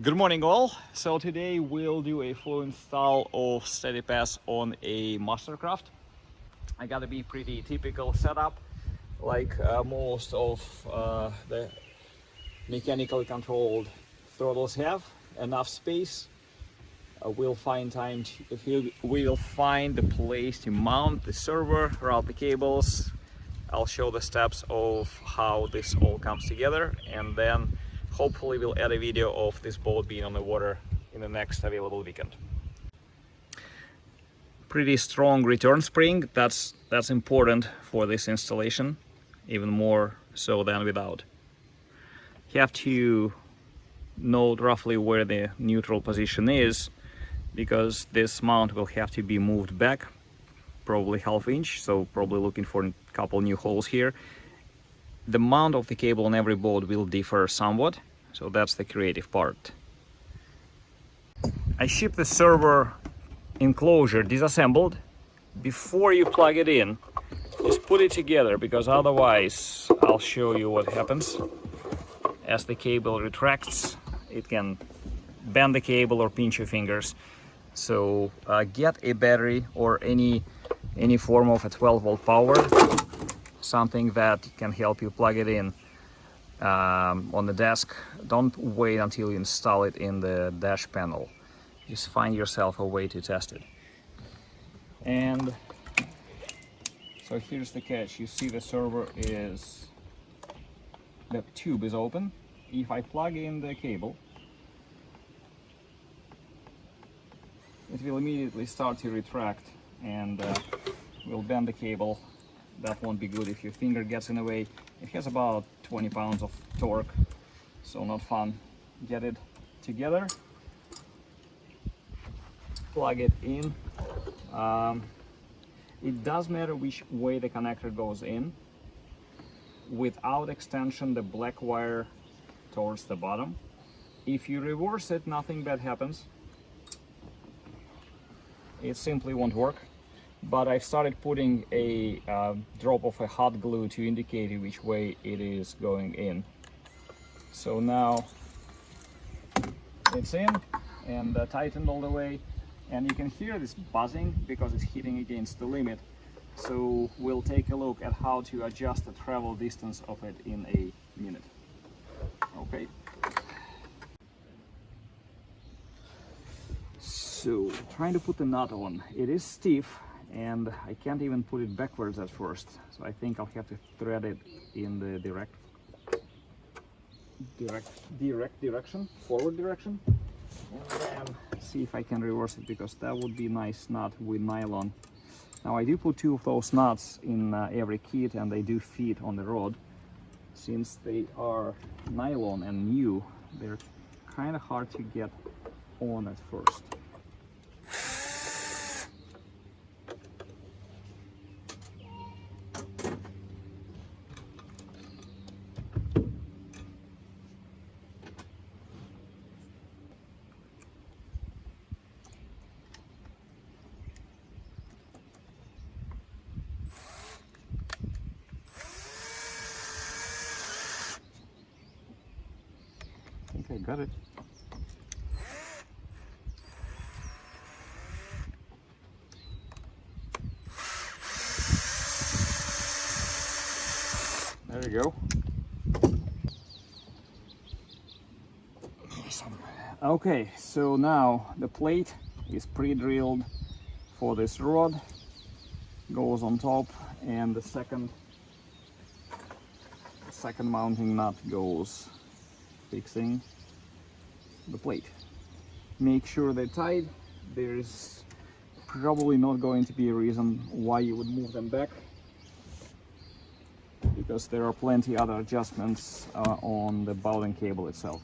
Good morning all. So today we'll do a full install of SteadyPass on a Mastercraft. I gotta be pretty typical setup, like most of the mechanically controlled throttles have. Enough space. We'll find the place to mount the server, route the cables. I'll show the steps of how this all comes together, and then hopefully we'll add a video of this boat being on the water in the next available weekend. Pretty strong return spring, that's important for this installation, even more so than without. You have to note roughly where the neutral position is, because this mount will have to be moved back probably ½ inch, so probably looking for a couple new holes here. The mount of the cable on every boat will differ somewhat, so that's the creative part. I ship the server enclosure disassembled. Before you plug it in, just put it together, because otherwise I'll show you what happens. As the cable retracts, it can bend the cable or pinch your fingers. So get a battery or any form of a 12-volt power, something that can help you plug it in on the desk. Don't wait until you install it in the dash panel. Just find yourself a way to test it. And so here's the catch. You see the tube is open. If I plug in the cable, it will immediately start to retract and will bend the cable. That won't be good if your finger gets in the way. It has about 20 pounds of torque, so not fun. Get it together, plug it in. It does matter which way the connector goes in. Without extension, the black wire towards the bottom. If you reverse it, nothing bad happens. It simply won't work. But I've started putting a drop of a hot glue to indicate which way it is going in. So now it's in and tightened all the way, and you can hear this buzzing because it's hitting against the limit. So we'll take a look at how to adjust the travel distance of it in a minute. Okay. So trying to put the nut on. It is stiff, and I can't even put it backwards at first, so I think I'll have to thread it in the direct direction, forward direction, and then see if I can reverse it, because that would be nice nut with nylon. Now I do put 2 of those nuts in every kit, and they do fit on the rod. Since they are nylon and new, they're kind of hard to get on at first. Okay, got it. There we go. Okay, so now the plate is pre-drilled for this rod, goes on top, and the second mounting nut goes fixing the plate. Make sure they're tight. There's probably not going to be a reason why you would move them back, because there are plenty other adjustments on the bowline cable itself.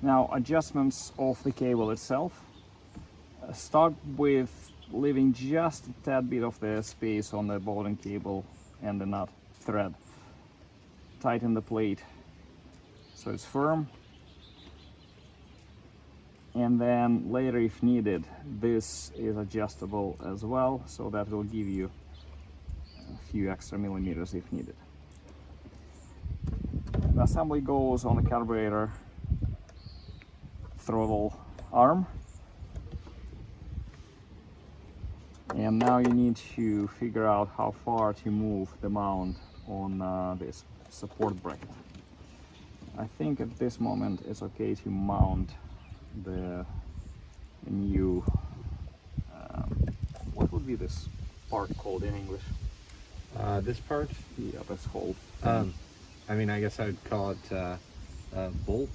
Now, adjustments of the cable itself. Start with leaving just a tad bit of the space on the bowline cable and the nut thread. Tighten the plate so it's firm. And then later, if needed, this is adjustable as well, so that will give you few extra millimeters if needed. The assembly goes on the carburetor throttle arm. And now you need to figure out how far to move the mount on this support bracket. I think at this moment it's okay to mount the new, what would be this part called in English? This part? Yeah, that's called. I mean, I guess I would call it a bolt.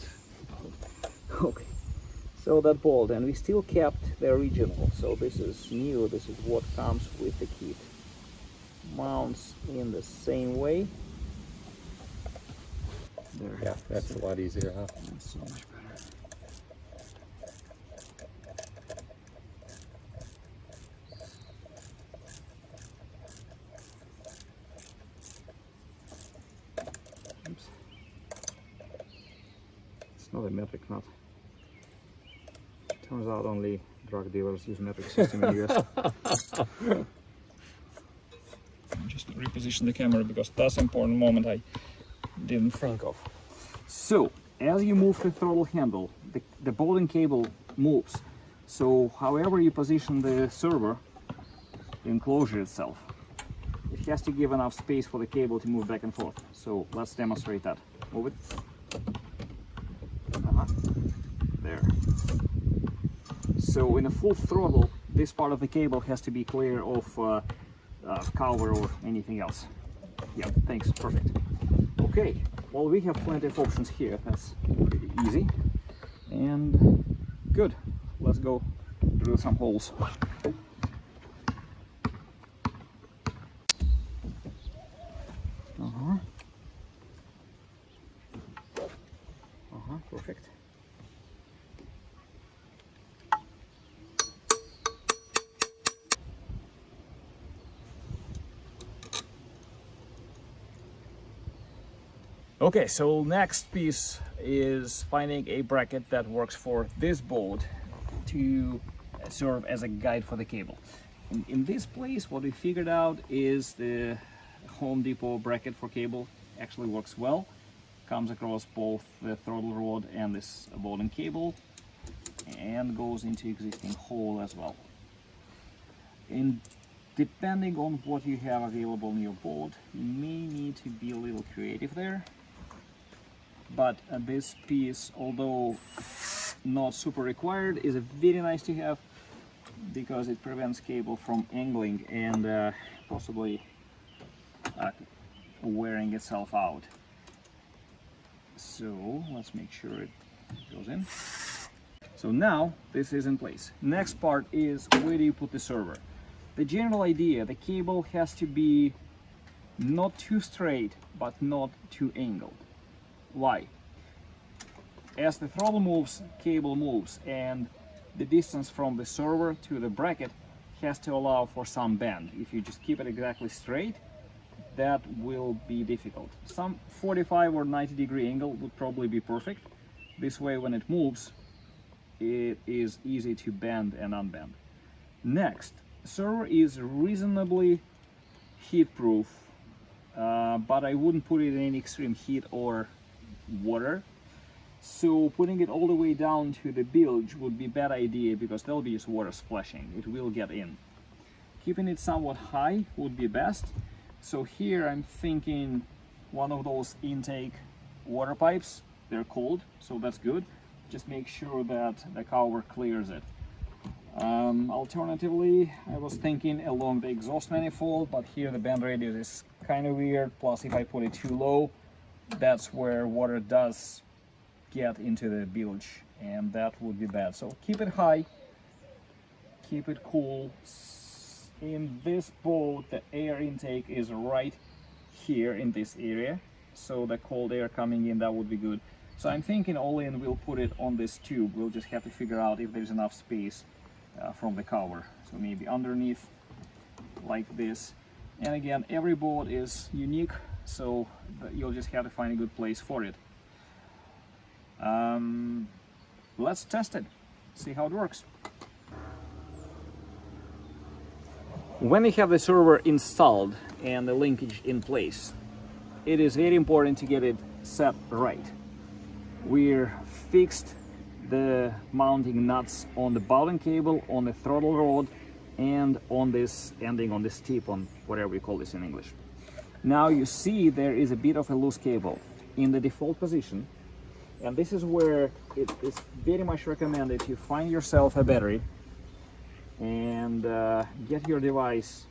Okay, so that bolt, and we still kept the original, so this is new, this is what comes with the kit. Mounts in the same way. There. Yeah, that's a lot easier, huh? That's so much better. Oops. It's not a metric nut. Turns out only drug dealers use metric system in the US. Just reposition the camera because that's an important moment I didn't think of. So, as you move the throttle handle, the bolt and cable moves. So, however you position the server, the enclosure itself, it has to give enough space for the cable to move back and forth. So, let's demonstrate that. Move it. There. So, in a full throttle, this part of the cable has to be clear of cover or anything else. Yeah, thanks, perfect. Okay, well, we have plenty of options here. That's pretty easy. And good. Let's go drill some holes. Perfect. Okay, so next piece is finding a bracket that works for this bolt to serve as a guide for the cable. In this place, what we figured out is the Home Depot bracket for cable actually works well. Comes across both the throttle rod and this bolt and cable, and goes into existing hole as well. And depending on what you have available in your boat, you may need to be a little creative there. But this piece, although not super required, is very nice to have because it prevents cable from angling and possibly wearing itself out. So let's make sure it goes in. So now this is in place. Next part is where do you put the server? The general idea, the cable has to be not too straight but not too angled. Why? As the throttle moves, cable moves, and the distance from the server to the bracket has to allow for some bend. If you just keep it exactly straight, that will be difficult. Some 45 or 90 degree angle would probably be perfect. This way, when it moves, it is easy to bend and unbend. Next, server is reasonably heat proof, but I wouldn't put it in any extreme heat or water. So putting it all the way down to the bilge would be a bad idea because there'll be just water splashing. It will get in. Keeping it somewhat high would be best. So here I'm thinking one of those intake water pipes. They're cold, so that's good. Just make sure that the cover clears it. Alternatively, I was thinking along the exhaust manifold, but here the bend radius is kind of weird. Plus, if I put it too low, that's where water does get into the bilge, and that would be bad. So keep it high, keep it cool. In this boat, the air intake is right here in this area, so the cold air coming in, that would be good. So I'm thinking all in, we'll put it on this tube. We'll just have to figure out if there's enough space from the cover. So maybe underneath, like this. And again, every boat is unique, so you'll just have to find a good place for it. Let's test it, see how it works. When you have the server installed and the linkage in place, it is very important to get it set right. We're fixed the mounting nuts on the bottom cable, on the throttle rod, and on this ending on this tip, on whatever we call this in English. Now you see there is a bit of a loose cable in the default position, and this is where it is very much recommended to find yourself a battery and get your device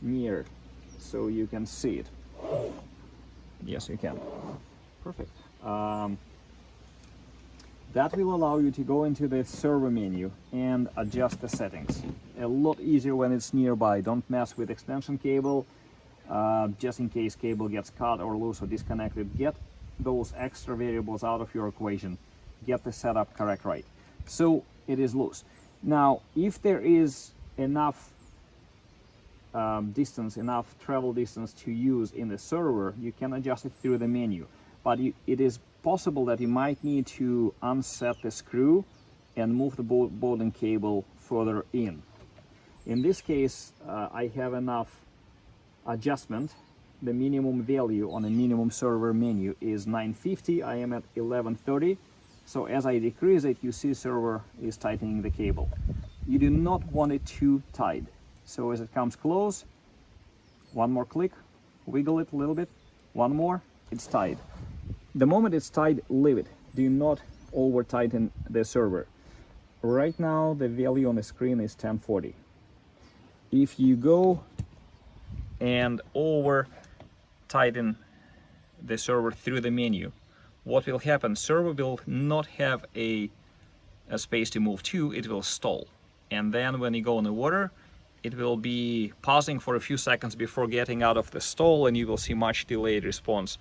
near so you can see it. Yes, you can. Perfect. That will allow you to go into the server menu and adjust the settings. A lot easier when it's nearby. Don't mess with extension cable, just in case cable gets cut or loose or disconnected. Get those extra variables out of your equation. Get the setup correct right. So it is loose. Now, if there is enough enough travel distance to use in the server, you can adjust it through the menu. But it is possible that you might need to unset the screw and move the boarding cable further in. In this case, I have enough adjustment. The minimum value on the minimum server menu is 950. I am at 1130. So as I decrease it, you see server is tightening the cable. You do not want it too tight. So as it comes close, one more click, wiggle it a little bit, one more, it's tight. The moment it's tight, leave it. Do not over tighten the server. Right now the value on the screen is 1040. If you go and over tighten the server through the menu, what will happen? Server will not have a space to move to, it will stall. And then when you go in the water, it will be pausing for a few seconds before getting out of the stall, and you will see much delayed response.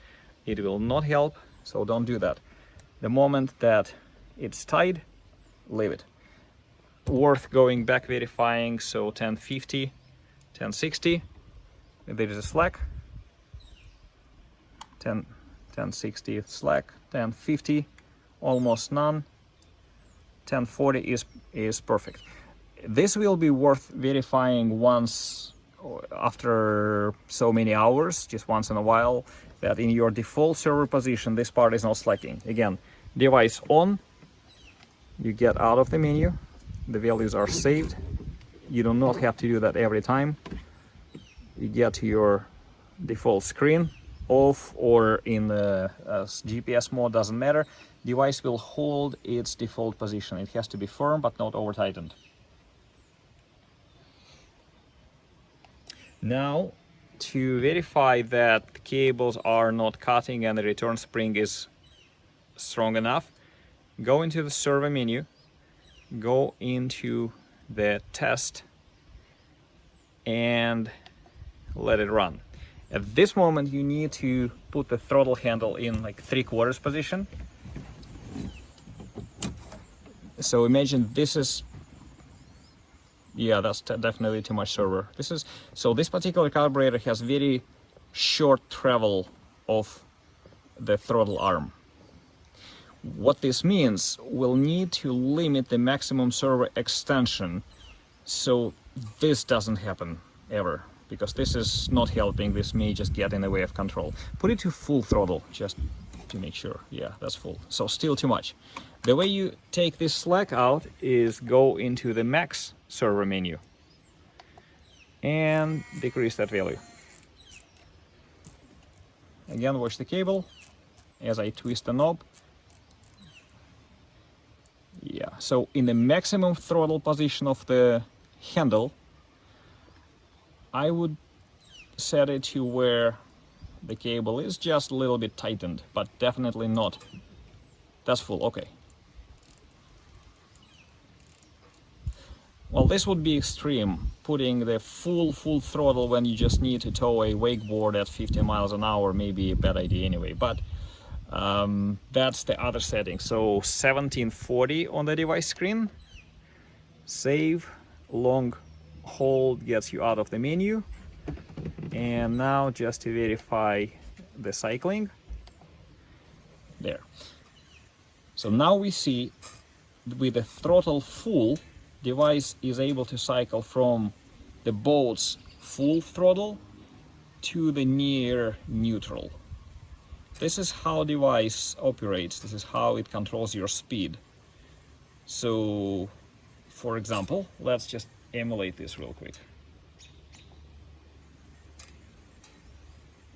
It will not help, so don't do that. The moment that it's tight, leave it. Worth going back verifying, so 1050, 1060, there is a slack, 1060 slack, 1050, almost none, 1040 is perfect. This will be worth verifying once after so many hours, just once in a while, that in your default server position this part is not slacking. Again, device on, you get out of the menu, the values are saved. You do not have to do that every time. You get to your default screen, off or in the GPS mode, doesn't matter. Device will hold its default position. It has to be firm but not over tightened. Now, to verify that the cables are not cutting and the return spring is strong enough, go into the server menu, go into the test and let it run. At this moment you need to put the throttle handle in like 3/4 position. So imagine this is, yeah, that's definitely too much server. This particular carburetor has very short travel of the throttle arm. What this means, we'll need to limit the maximum server extension so this doesn't happen ever, because this is not helping. This may just get in the way of control. Put it to full throttle just to make sure. Yeah, that's full. So still too much. The way you take this slack out is go into the max server menu and decrease that value. Again, watch the cable as I twist the knob. Yeah, so in the maximum throttle position of the handle, I would set it to where the cable is just a little bit tightened, but definitely not. That's full, okay. Well, this would be extreme, putting the full throttle when you just need to tow a wakeboard at 50 miles an hour may be a bad idea anyway, but that's the other setting. So 1740 on the device screen, save, long hold gets you out of the menu, and now just to verify the cycling, there. So now we see with the throttle full, device is able to cycle from the boat's full throttle to the near neutral. This is how the device operates. This is how it controls your speed. So, for example, let's just emulate this real quick.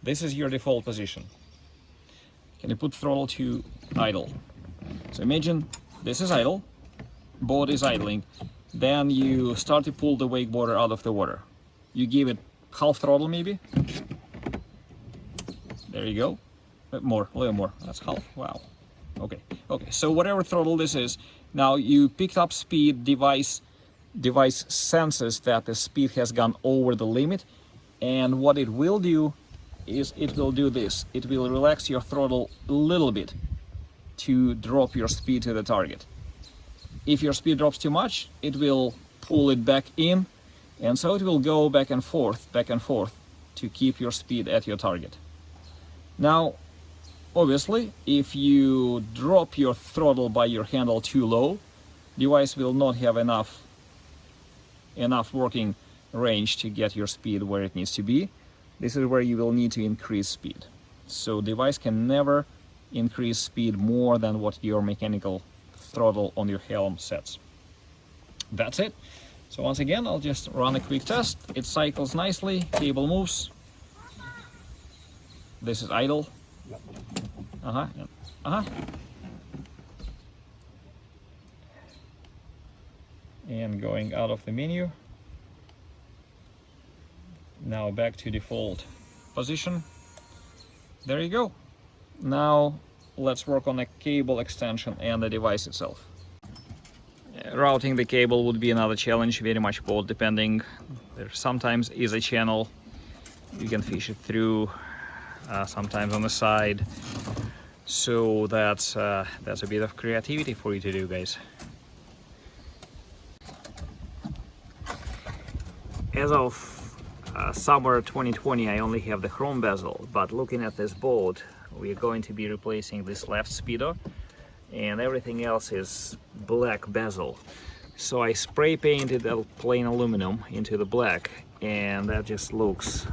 This is your default position. Can you put throttle to idle? So imagine this is idle, boat is idling, then you start to pull the wakeboarder out of the water. You give it half throttle maybe. There you go. More, a little more. That's half. Wow. Okay. So whatever throttle this is, now you picked up speed. Device senses that the speed has gone over the limit, and what it will do is it will do this. It will relax your throttle a little bit to drop your speed to the target. If your speed drops too much, it will pull it back in, and so it will go back and forth to keep your speed at your target. Now, obviously, if you drop your throttle by your handle too low, the device will not have enough working range to get your speed where it needs to be. This is where you will need to increase speed. So the device can never increase speed more than what your mechanical throttle on your helm sets. That's it. So once again, I'll just run a quick test. It cycles nicely, cable moves. This is idle. And going out of the menu. Now back to default position. There you go. Now let's work on a cable extension and the device itself. Routing the cable would be another challenge, very much boat depending. There sometimes is a channel you can fish it through, sometimes on the side. So that's a bit of creativity for you to do, guys. As of summer 2020, I only have the chrome bezel, but looking at this boat, we're going to be replacing this left speedo, and everything else is black bezel. So I spray painted plain aluminum into the black, and that just looks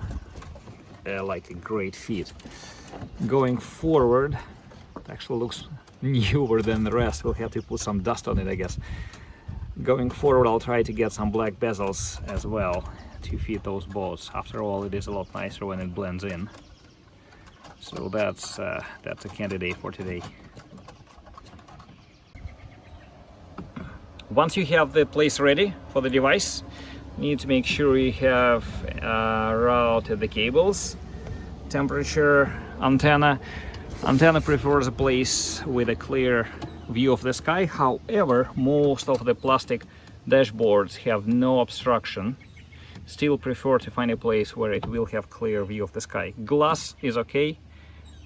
like a great fit. Going forward, it actually looks newer than the rest. We'll have to put some dust on it, I guess. Going forward, I'll try to get some black bezels as well to fit those boats. After all, it is a lot nicer when it blends in. So that's a candidate for today. Once you have the place ready for the device, you need to make sure you have routed the cables, temperature, antenna. Antenna prefers a place with a clear view of the sky. However, most of the plastic dashboards have no obstruction. Still prefer to find a place where it will have clear view of the sky. Glass is okay,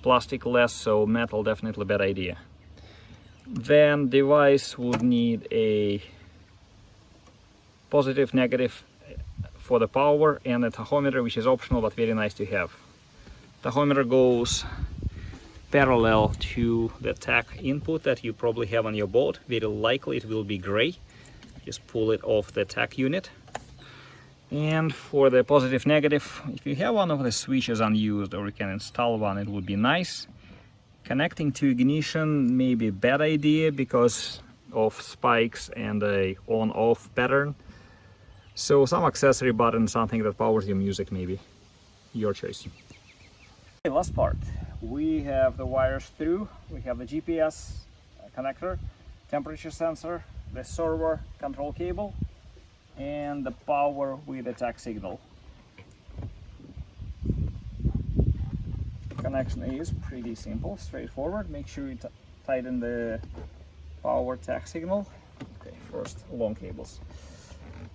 plastic less, so metal definitely a bad idea. Then device would need a positive, negative for the power, and a tachometer, which is optional but very nice to have. Tachometer goes parallel to the tach input that you probably have on your boat. Very likely it will be gray. Just pull it off the tach unit. And for the positive, negative, if you have one of the switches unused or you can install one, it would be nice. Connecting to ignition may be a bad idea because of spikes and a on-off pattern. So some accessory button, something that powers your music, maybe. Your choice. Okay, last part. We have the wires through. We have the GPS connector, temperature sensor, the server control cable, and the power with the tach signal. Connection is pretty simple, straightforward. Make sure you tighten the power tach signal. Okay, first long cables.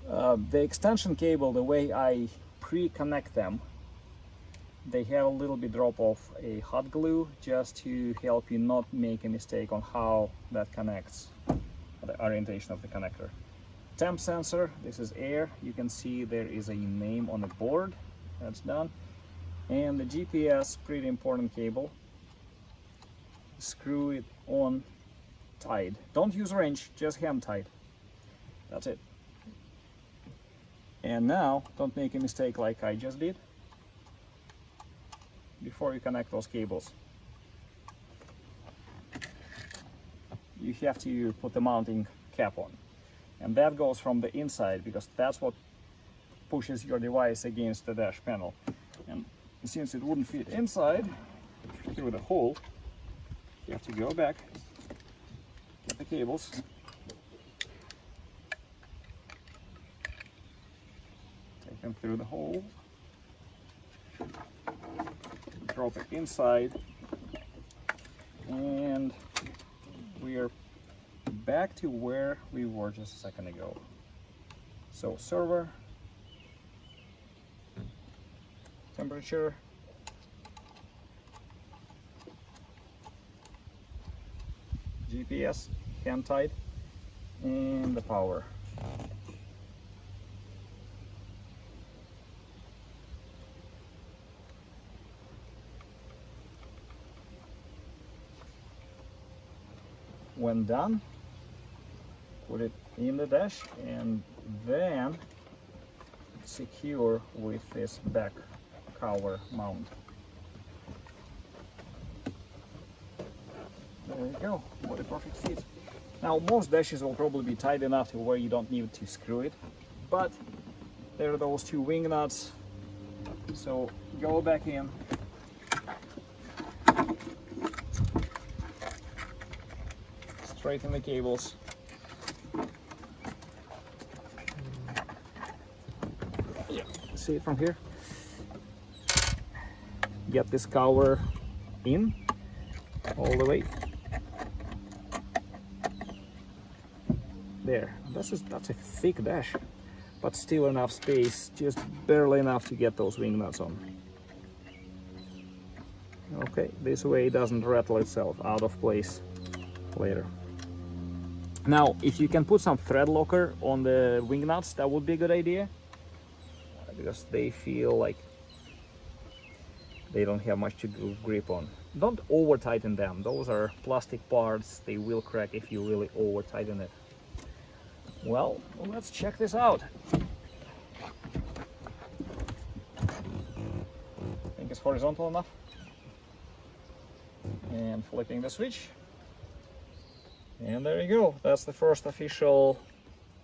The extension cable, the way I pre-connect them, they have a little bit drop of a hot glue just to help you not make a mistake on how that connects, the orientation of the connector. Temp sensor, this is air. You can see there is a name on the board. That's done. And the GPS, pretty important cable. Screw it on tight. Don't use wrench, just hand tight. That's it. And now, don't make a mistake like I just did. Before you connect those cables, you have to put the mounting cap on. And that goes from the inside, because that's what pushes your device against the dash panel. And since it wouldn't fit inside through the hole, you have to go back, get the cables, take them through the hole, drop it inside, and we are back to where we were just a second ago. So server, temperature, GPS, hand tight, and the power. When done, put it in the dash and then secure with this back cover mount. There you go, what a perfect fit. Now most dashes will probably be tight enough to where you don't need to screw it, but there are those two wing nuts, so go back in, straighten the cables, yeah, see it from here, get this cover in all the way. There, that's a thick dash, but still enough space, just barely enough to get those wing nuts on. Okay, this way it doesn't rattle itself out of place later. Now, if you can put some thread locker on the wing nuts, that would be a good idea, because they feel like they don't have much to grip on. Don't over tighten them, those are plastic parts, they will crack if you really over tighten it. Well, let's check this out. I think it's horizontal enough. And flipping the switch. And there you go. That's the first official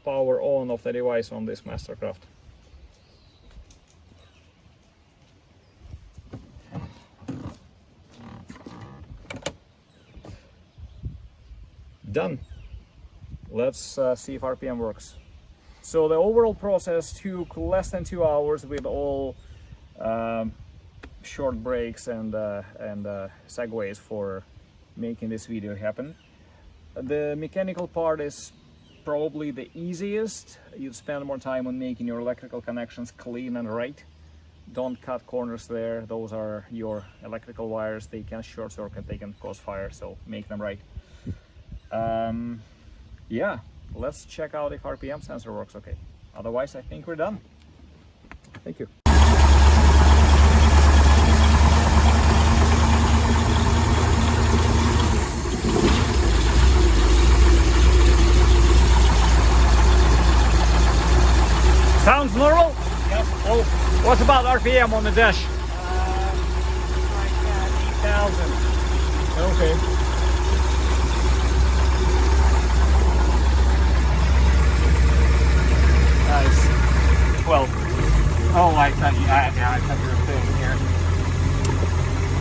power on of the device on this Mastercraft. Done. Let's see if RPM works. So the overall process took less than 2 hours with all short breaks and segues for making this video happen. The mechanical part is probably the easiest. You'd spend more time on making your electrical connections clean and right. Don't cut corners there. Those are your electrical wires. They can short circuit, they can cause fire, so make them right. Yeah, let's check out if RPM sensor works okay. Otherwise, I think we're done. Thank you. Sounds normal? Yep. Oh, what about RPM on the dash? Like 8,000. Okay. Nice. 12. Oh, I thought you were saying here.